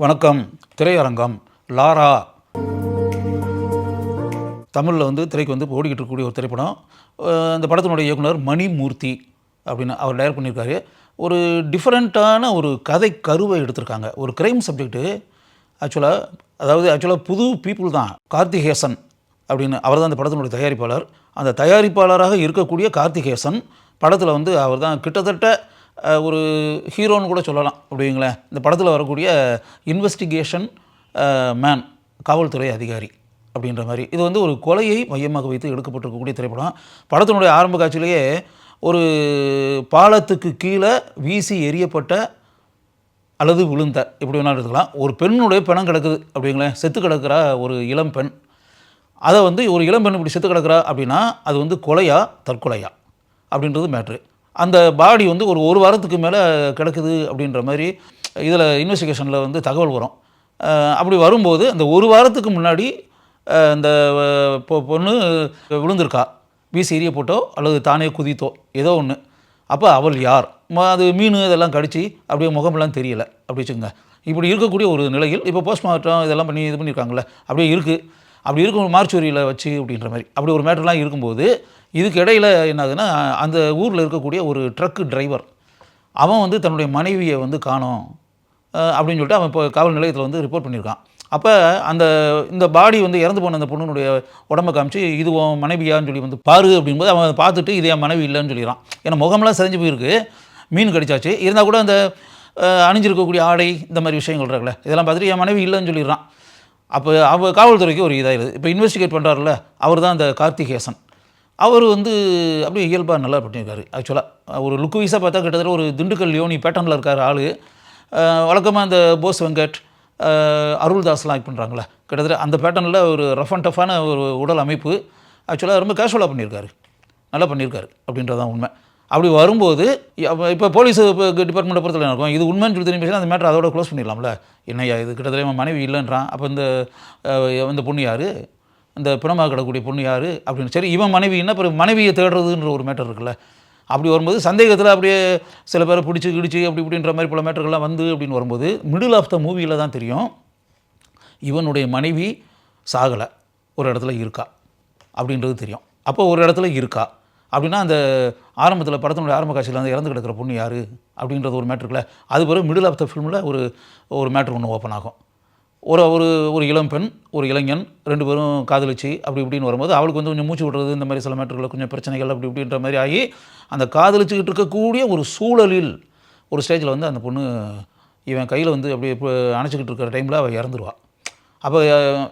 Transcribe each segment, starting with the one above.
வணக்கம். திரையரங்கம் லாரா தமிழில் திரைக்கு ஓடிக்கிட்டு இருக்கக்கூடிய ஒரு திரைப்படம். அந்த படத்தினுடைய இயக்குனர் மணிமூர்த்தி அப்படின்னு அவர் டைரக்ட் பண்ணியிருக்காரு. டிஃப்ரெண்ட்டான ஒரு கதை கருவை எடுத்திருக்காங்க. ஒரு க்ரைம் சப்ஜெக்ட்டு. ஆக்சுவலாக புது பீப்புள் தான். கார்த்திகேசன் அப்படின்னு அவர் தான் அந்த படத்தினுடைய தயாரிப்பாளர். அந்த தயாரிப்பாளராக இருக்கக்கூடிய கார்த்திகேசன் படத்தில் அவர் தான் கிட்டத்தட்ட ஒரு ஹீரோன்னு கூட சொல்லலாம் அப்படிங்களேன். இந்த படத்தில் வரக்கூடிய இன்வெஸ்டிகேஷன் மேன், காவல்துறை அதிகாரி அப்படின்ற மாதிரி. இது ஒரு கொலையை மையமாக வைத்து எடுக்கப்பட்டிருக்கக்கூடிய திரைப்படம். படத்தினுடைய ஆரம்ப காட்சியிலேயே ஒரு பாலத்துக்கு கீழே வீசி எரியப்பட்ட அல்லது விழுந்த, எப்படி வேணாலும் எடுத்துக்கலாம், ஒரு பெண்ணுடைய பிணம் கிடக்குது அப்படிங்களேன். செத்து கிடக்கிறா ஒரு இளம் பெண். அதை ஒரு இளம் பெண் இப்படி செத்து கிடக்கிறா அப்படின்னா அது கொலையா தற்கொலையா அப்படின்றது மேட்ரு. அந்த பாடி ஒரு வாரத்துக்கு மேலே கிடக்குது அப்படின்ற மாதிரி இதில் இன்வெஸ்டிகேஷனில் தகவல் வரும். அப்படி வரும்போது அந்த ஒரு வாரத்துக்கு முன்னாடி அந்த பொண்ணு விழுந்திருக்கா, வீசி எரிய போட்டோ அல்லது தானே குதித்தோ ஏதோ ஒன்று. அப்போ அவள் யார்? அது மீன் இதெல்லாம் கடிச்சு அப்படியே முகமெல்லாம் தெரியலை அப்படி வச்சுக்கோங்க. இப்படி இருக்கக்கூடிய ஒரு நிலையில் இப்போ போஸ்ட்மார்ட்டம் இதெல்லாம் பண்ணி இது பண்ணியிருக்காங்களே, அப்படியே இருக்குது. அப்படி இருக்கும் மார்ச்சுவரியில் வச்சு அப்படின்ற மாதிரி அப்படி ஒரு மேட்டர்லாம் இருக்கும்போது இதுக்கு இடையில் என்னாகுதுன்னா, அந்த ஊரில் இருக்கக்கூடிய ஒரு ட்ரக்கு டிரைவர் அவன் தன்னுடைய மனைவியை காணோம் அப்படின்னு சொல்லிட்டு அவன் இப்போ காவல் நிலையத்தில் ரிப்போர்ட் பண்ணியிருக்கான். அப்போ இந்த பாடி இறந்து போன அந்த பொண்ணுடைய உடம்பை காமிச்சு இது மனைவியான்னு சொல்லி பாரு அப்படிங்கும்போது அவன் பார்த்துட்டு இது என் மனைவி இல்லைன்னு சொல்லிடுறான். ஏன்னா முகமெல்லாம் செஞ்சு போயிருக்கு, மீன் கடிச்சாச்சு. இருந்தால் கூட அந்த அணிஞ்சிருக்கக்கூடிய ஆடை இந்த மாதிரி விஷயங்கள் இருக்குல்ல, இதெல்லாம் பார்த்துட்டு என் மனைவி இல்லைன்னு சொல்லிடுறான். அப்போ அவள் காவல்துறைக்கு ஒரு இதாகிடுது. இப்போ இன்வெஸ்டிகேட் பண்ணுறாருல அவர் தான் அந்த கார்த்திகேசன். அவர் அப்படியே இயல்பாக நல்லா பண்ணியிருக்காரு. ஆக்சுவலாக ஒரு லுக் வைஸாக பார்த்தா கிட்டத்தட்ட ஒரு திண்டுக்கல் லியோனி பேட்டர்னில் இருக்கார் ஆள். வழக்கமாக அந்த போஸ் வெங்கட், அருள்தாஸ்லாம் ஆக்ட் பண்ணுறாங்களே, கிட்டத்தட்ட அந்த பேட்டர்னில் ஒரு ரஃப் அண்ட் டஃப்பான ஒரு உடல் அமைப்பு. ஆக்சுவலாக ரொம்ப கேஷுவலாக பண்ணியிருக்காரு, நல்லா பண்ணியிருக்காரு அப்படின்றதான் உண்மை. அப்படி வரும்போது இப்போ போலீஸ் டிபார்ட்மெண்ட்டை பொறுத்தவரை இருக்கும், இது உண்மைன்னு சொல்லி தெரிஞ்சு அந்த மேட்டர் அதோட க்ளோஸ் பண்ணிடலாம்ல. என்னையா இது கிட்டத்தட்ட மனைவி இல்லைன்றான். அப்போ இந்த பொண்ணு யார், இந்த பிணமாக கிடக்கூடிய பொண்ணு யார் அப்படின்னு. சரி, இவன் மனைவின்னா அப்புறம் மனைவியை தேடுறதுன்ற ஒரு மேட்டர் இருக்குல்ல. அப்படி வரும்போது சந்தேகத்தில் அப்படியே சில பேரை பிடிச்சி கிடிச்சு அப்படி இப்படின்ற மாதிரி பல மேட்டர்கள்லாம் அப்படின்னு வரும்போது மிடில் ஆஃப் த மூவியில் தான் தெரியும் இவனுடைய மனைவி சாகலை, ஒரு இடத்துல இருக்கா அப்படின்றது தெரியும். அப்போ ஒரு இடத்துல இருக்கா அப்படின்னா அந்த ஆரம்பத்தில் படத்தினுடைய ஆரம்ப காட்சியில் இறந்து கிடக்கிற பொண்ணு யார் அப்படின்றது ஒரு மேட்ரு இருக்குல்ல. அது பிறகு மிடில் ஆஃப் த ஃபிலிமில் ஒரு மேட்ரு ஒன்று ஓப்பன் ஆகும். ஒரு இளம் பெண், ஒரு இளைஞன், ரெண்டு பேரும் காதலிச்சு அப்படி இப்படின்னு வரும்போது அவளுக்கு கொஞ்சம் மூச்சு விடுறது, இந்த மாதிரி சில மேட்டர்களில் கொஞ்சம் பிரச்சனைகள் அப்படி இப்படின்ற மாதிரி ஆகி அந்த காதலிச்சுக்கிட்டு இருக்கக்கூடிய ஒரு சூழலில் ஒரு ஸ்டேஜில் அந்த பொண்ணு இவன் கையில் அப்படியே அணைச்சிக்கிட்டு இருக்கிற டைமில் அவள் இறந்துருவாள்.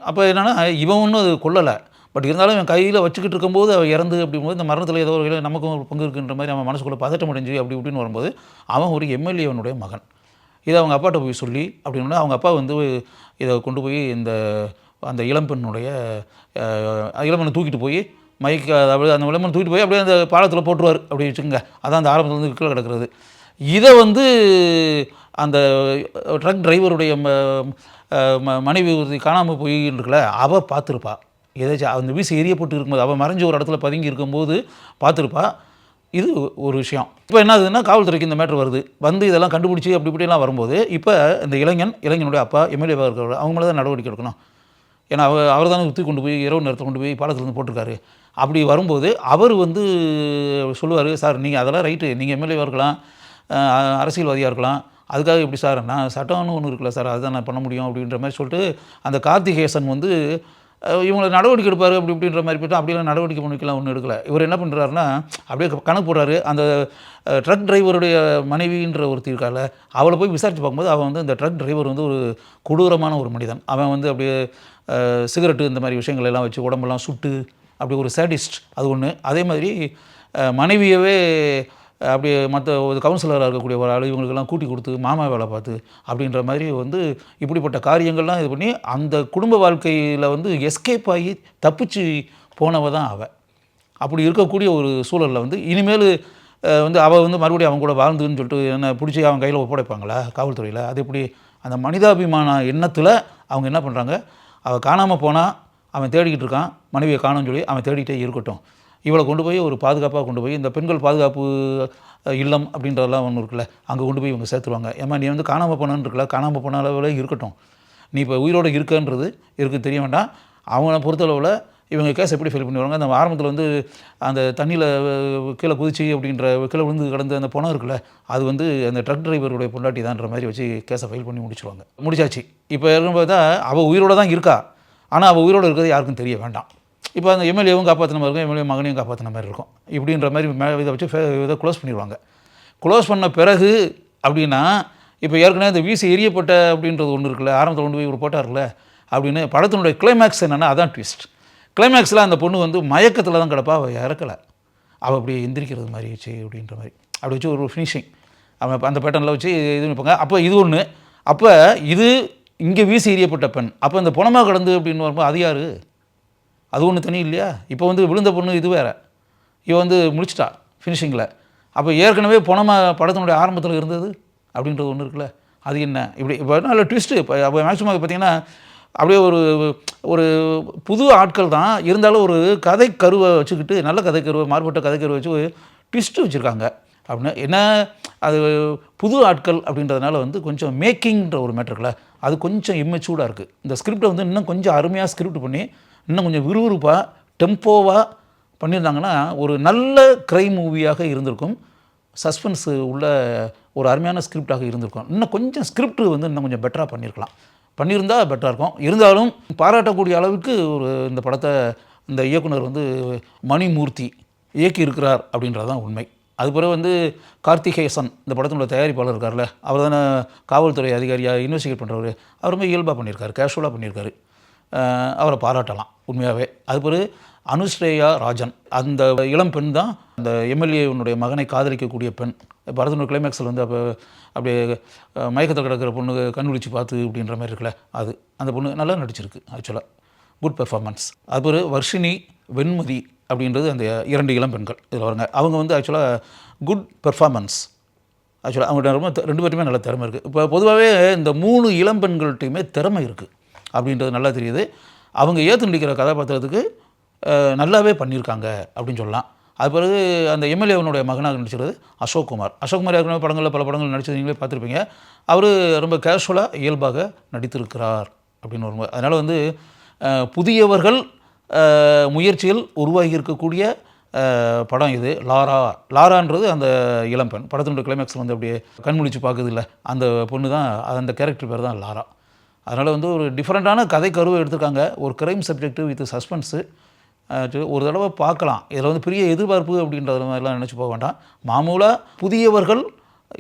அப்போ என்னென்னா இவன் ஒன்றும் அது கொல்லலை, பட் இருந்தாலும் இவன் கையில் வச்சுக்கிட்டு இருக்கும்போது அவள் இறந்து அப்படிங்கும்போது இந்த மரணத்தில் ஏதோ ஒரு நமக்கும் ஒரு பங்கு இருக்குன்ற மாதிரி அவன் மனசுக்குள்ளே பதட்டம் அடைஞ்சு அப்படி இப்படின்னு வரும்போது அவன் ஒரு எம்எல்ஏவனுடைய மகன். இதை அவங்க அப்பாட்ட போய் சொல்லி அப்படின்னா அவங்க அப்பா இதை கொண்டு போய் அந்த இளம்பெண்ணுடைய இளம்பெண்ணை தூக்கிட்டு போய் அதாவது அந்த இளம்பெண்ணை தூக்கிட்டு போய் அப்படியே அந்த பாலத்தில் போட்டுருவார் அப்படி வச்சுக்கோங்க. அதான் அந்த ஆரம்பத்தில் கீழே கிடக்கிறது. இதை அந்த ட்ரக் டிரைவருடைய மனைவி காணாமல் போயின்னு இருக்குல்ல, அவள் பார்த்துருப்பா. ஏதாச்சும் அந்த வீசி எரியப்பட்டு இருக்கும்போது அவள் மறைஞ்சு ஒரு இடத்துல பதுங்கி இருக்கும்போது பார்த்துருப்பா. இது ஒரு விஷயம். இப்போ என்ன ஆகுதுன்னா காவல்துறைக்கு இந்த மேட்ரு வருது. இதெல்லாம் கண்டுபிடிச்சி அப்படி இப்படிலாம் வரும்போது இப்போ இந்த இளைஞனுடைய அப்பா எம்எல்ஏவாக இருக்கிறவர் அவங்க மேலே தான் நடவடிக்கை எடுக்கணும். ஏன்னா அவர் தானே ஊற்றி கொண்டு போய் இரவு நேரத்தை கொண்டு போய் பாலத்தில் போட்டிருக்காரு. அப்படி வரும்போது அவர் சொல்லுவார், சார் நீங்கள் அதெல்லாம் ரைட்டு, நீங்கள் எம்எல்ஏவாக இருக்கலாம், அரசியல்வாதியாக இருக்கலாம், அதுக்காக எப்படி சார், நான் சட்டம்னு ஒன்று இருக்குல்ல சார், அதுதான் நான் பண்ண முடியும் அப்படின்ற மாதிரி சொல்லிட்டு அந்த கார்த்திகேசன் இவங்களை நடவடிக்கை எடுப்பார் அப்படி இப்படின்ற மாதிரி போய்ட்டு அப்படிலாம் நடவடிக்கை பண்ணிக்கலாம் ஒன்றும் எடுக்கலை. இவர் என்ன பண்ணுறாருன்னா அப்படியே கணக்கு போடுறாரு. அந்த ட்ரக் டிரைவருடைய மனைவின்ற ஒருத்தி இருக்கால, அவளை போய் விசாரித்து பார்க்கும்போது அவன் இந்த ட்ரக் டிரைவர் ஒரு கொடூரமான ஒரு மனிதன். அவன் அப்படியே சிகரெட்டு இந்த மாதிரி விஷயங்கள் எல்லாம் வச்சு உடம்பெல்லாம் சுட்டு அப்படி ஒரு சேடிஸ்ட், அது ஒன்று. அதே மாதிரி மனைவியவே அப்படியே மற்ற ஒரு கவுன்சிலராக இருக்கக்கூடிய ஒரு ஆள் இவங்களுக்கெல்லாம் கூட்டி கொடுத்து மாமா வேலை பார்த்து அப்படின்ற மாதிரி இப்படிப்பட்ட காரியங்கள்லாம் இது பண்ணி அந்த குடும்ப வாழ்க்கையில் எஸ்கேப் ஆகி தப்பிச்சு போனவ தான் அவள். அப்படி இருக்கக்கூடிய ஒரு சூழலில் இனிமேல் அவள் மறுபடியும் அவங்க கூட வாழ்ந்துன்னு சொல்லிட்டு என்ன பிடிச்சி அவன் கையில் ஒப்படைப்பாங்களா காவல்துறையில்? அது எப்படி அந்த மனிதாபிமான எண்ணத்தில் அவங்க என்ன பண்ணுறாங்க, அவள் காணாமல் போனால் அவன் தேடிக்கிட்டு இருக்கான், மனைவியை காணும்னு சொல்லி அவன் தேடிக்கிட்டே இருக்கட்டும், இவளை கொண்டு போய் ஒரு பாதுகாப்பாக கொண்டு போய் இந்த பெண்கள் பாதுகாப்பு இல்லம் அப்படின்றதெல்லாம் ஒன்று இருக்குல்ல, அங்கே கொண்டு போய் இவங்க சேர்த்துருவாங்க. ஏமா நீ வந்து காணாமல் போனான்னு இருக்குல்ல, காணாமல் போன அளவில் இருக்கட்டும், நீ இப்போ உயிரோடு இருக்கன்றது இருக்குது தெரிய வேண்டாம். அவங்கள பொறுத்தளவில் இவங்க கேஸ் எப்படி ஃபைல் பண்ணிடுவாங்க, அந்த ஆரம்பத்தில் வந்து அந்த தண்ணியில் கீழே குதிச்சு அப்படின்ற கீழே விழுந்து கிடந்த அந்த பணம் இருக்குல்ல, அது வந்து அந்த ட்ரக் டிரைவருடைய பொண்டாட்டி தான்ற மாதிரி வச்சு கேஸை ஃபைல் பண்ணி முடிச்சிருவாங்க. முடிச்சாச்சு. இப்போ இருக்கும்போது தான் அவள் உயிரோடு தான் இருக்கா, ஆனால் அவள் உயிரோடு இருக்கிறது யாருக்கும் தெரிய வேண்டாம். இப்போ அந்த எம்எல்ஏவும் காப்பாற்றின மாதிரி இருக்கும், எம்எல்ஏ மகனையும் காப்பாற்றின மாதிரி இருக்கும். இப்படின்ற மாதிரி இதை வச்சு இதை க்ளோஸ் பண்ணிடுவாங்க. க்ளோஸ் பண்ண பிறகு அப்படின்னா இப்போ ஏற்கனவே இந்த வீசி எரியப்பட்ட அப்படின்றது ஒன்று இருக்குல்ல, ஆரம்பத்தில் கொண்டு போய் ஒரு போட்டார்ல அப்படின்னு, படத்தினுடைய கிளைமேக்ஸ் என்னென்னா அதான் ட்விஸ்ட். கிளைமேக்ஸில் அந்த பொண்ணு வந்து மயக்கத்தில் தான் கிடப்பா, அவள் இறக்கலை, அவள் அப்படி எந்திரிக்கிறது மாதிரி வச்சு அப்படின்ற மாதிரி அப்படி வச்சு ஒரு ஃபினிஷிங் அவன் அந்த பேட்டர்னில் வச்சு இது நிற்பாங்க. அப்போ இது ஒன்று. அப்போ இது இங்கே வீசி எரியப்பட்ட பெண், அப்போ இந்த புனமாக கிடந்து அப்படின்னு வரும்போது அது யார்? அது ஒன்று தனி இல்லையா? இப்போ வந்து விழுந்த பொண்ணு இது வேறு, இவன் வந்து முடிச்சிட்டா ஃபினிஷிங்கில். அப்போ ஏற்கனவே புனமாக படத்தினுடைய ஆரம்பத்தில் இருந்தது அப்படின்றது ஒன்று இருக்குல்ல, அது என்ன? இப்படி இப்போ நல்ல ட்விஸ்ட்டு. இப்போ அப்போ மேக்ஸிமம் பார்த்திங்கன்னா அப்படியே ஒரு புது ஆட்கள் தான் இருந்தாலும் ஒரு கதை கருவை வச்சுக்கிட்டு, நல்ல கதை கருவை, மாறுபட்ட கதை கருவை வச்சு ட்விஸ்ட்டு வச்சுருக்காங்க. அப்படின்னா என்ன, அது புது ஆட்கள் அப்படின்றதுனால வந்து கொஞ்சம் மேக்கிங்ன்ற ஒரு மேட்டருக்குல அது கொஞ்சம் இம்மெச்சூர்டாக இருக்குது. இந்த ஸ்கிரிப்டை வந்து இன்னும் கொஞ்சம் அருமையாக ஸ்கிரிப்ட் பண்ணி இன்னும் கொஞ்சம் விறுவிறுப்பாக டெம்போவாக பண்ணியிருந்தாங்கன்னா ஒரு நல்ல க்ரைம் மூவியாக இருந்திருக்கும். சஸ்பென்ஸு உள்ள ஒரு அருமையான ஸ்கிரிப்டாக இருந்திருக்கும். இன்னும் கொஞ்சம் ஸ்கிரிப்ட் வந்து இன்னும் கொஞ்சம் பெட்டராக பண்ணியிருந்தால் பெட்டராக இருக்கும். இருந்தாலும் பாராட்டக்கூடிய அளவுக்கு இந்த படத்தை இந்த இயக்குனர் வந்து மணிமூர்த்தி இயக்கி இருக்கிறார் அப்படின்றது தான் உண்மை. அது பிறகு வந்து கார்த்திகேசன் இந்த படத்தினுடைய தயாரிப்பாளர் இருக்கார்ல, அவர் தானே காவல்துறை அதிகாரியாக இன்வெஸ்டிகேட் பண்ணுறவர், அவர் ரொம்ப இயல்பாக பண்ணியிருக்காரு, கேஷுவலாக பண்ணியிருக்காரு. அவரை பாராட்டலாம் உண்மையாகவே. அது பிறகு அனுஸ்ரேயா ராஜன் அந்த இளம் பெண் தான் அந்த எம்எல்ஏனுடைய மகனை காதலிக்கக்கூடிய பெண். படத்தினுடைய கிளைமேக்ஸில் வந்து அப்போ அப்படியே மயக்கத்தில் கிடக்கிற பொண்ணு கண்டுபிடிச்சி பார்த்து அப்படின்ற மாதிரி இருக்குல்ல, அது அந்த பொண்ணு நல்லா நடிச்சிருக்கு. ஆக்சுவலாக குட் பெர்ஃபார்மன்ஸ். அது பிறகு வர்ஷினி, வெண்மதி அப்படின்றது அந்த 2 இளம் பெண்கள் இதில் வருங்க. அவங்க வந்து ஆக்சுவலாக குட் பெர்ஃபார்மன்ஸ். ஆக்சுவலாக அவங்கள்ட்ட ரொம்ப 2 பேருமே நல்ல திறமை இருக்குது. இப்போ பொதுவாகவே இந்த 3 இளம் பெண்கள்கிட்டையுமே திறமை இருக்குது அப்படின்றது நல்லா தெரியுது. அவங்க ஏற்று நடிக்கிற கதாபாத்திரத்துக்கு நல்லாவே பண்ணியிருக்காங்க அப்படின்னு சொல்லலாம். அது பிறகு அந்த எம்எல்ஏவனுடைய மகனாக நடிச்சிருது அசோக்குமார். அசோக்குமார் ஏற்கனவே படங்களில் பல படங்கள் நடிச்சது நீங்களே பார்த்துருப்பீங்க. அவர் ரொம்ப கேஷுவலாக இயல்பாக நடித்திருக்கிறார் அப்படின்னு வரும்போது, அதனால் வந்து புதியவர்கள் முயற்சியில் உருவாகி இருக்கக்கூடிய படம் இது. லாரான்றது அந்த இளம்பெண். படத்தினுடைய கிளைமேக்ஸில் வந்து அப்படியே கண்முழிச்சு பார்க்குது இல்லை, அந்த பொண்ணு தான், அந்த கேரக்டர் பேர் தான் லாரா. அதனால் வந்து ஒரு டிஃப்ரெண்ட்டான கதை கருவை எடுத்திருக்காங்க. ஒரு க்ரைம் சப்ஜெக்ட்டு வித் சஸ்பென்ஸு. ஒரு தடவை பார்க்கலாம். இதில் வந்து பெரிய எதிர்பார்ப்பு அப்படின்றது மாதிரிலாம் நினச்சி போக வேண்டாம். மாமூலாக புதியவர்கள்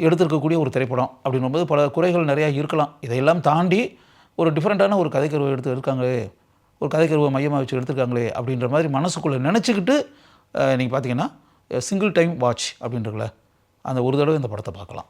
எடுத்திருக்கக்கூடிய ஒரு திரைப்படம் அப்படின்னும்போது பல குறைகள் நிறையா இருக்கலாம். இதையெல்லாம் தாண்டி ஒரு டிஃப்ரெண்ட்டான ஒரு கதைக்கருவை எடுக்காங்களே, ஒரு கதைக்கருவை மையமாக வச்சு எடுத்துருக்காங்களே அப்படின்ற மாதிரி மனசுக்குள்ளே நினச்சிக்கிட்டு நீங்கள் பார்த்தீங்கன்னா சிங்கிள் டைம் வாட்ச் அப்படின்றதுல அந்த ஒரு தடவை இந்த படத்தை பார்க்கலாம்.